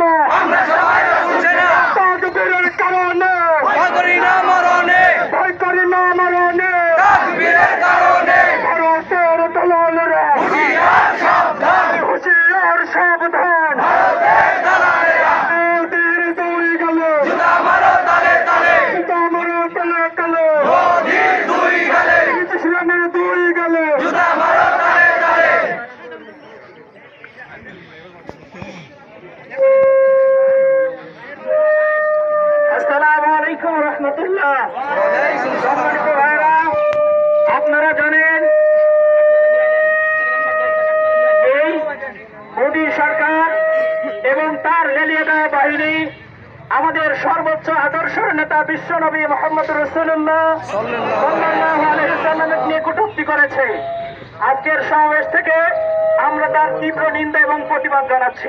না তাকবীরের কারণে ভয় করি না মরণে ভারতের দালালেরা হুঁশিয়ার সাবধান মোদির দুই গেলে জুতা মারো তালে তালে ইসলামের দুই গেলে আসসালামু আলাইকুম রহমতুল্লাহ। সম্মানিত ভাইরা, আপনারা জানেন এই মোদী সরকার এবং তার লেলিয়ে দেওয়া বাহিনী আমাদের সর্বোচ্চ আদর্শের নেতা বিশ্বনবী মুহাম্মদ রাসূলুল্লাহ সাল্লাল্লাহু আলাইহি ওয়াসাল্লামকে নিয়ে কটূক্তি করেছে। আজকের সমাবেশ থেকে আমরা তার তীব্র নিন্দা এবং প্রতিবাদ জানাচ্ছি।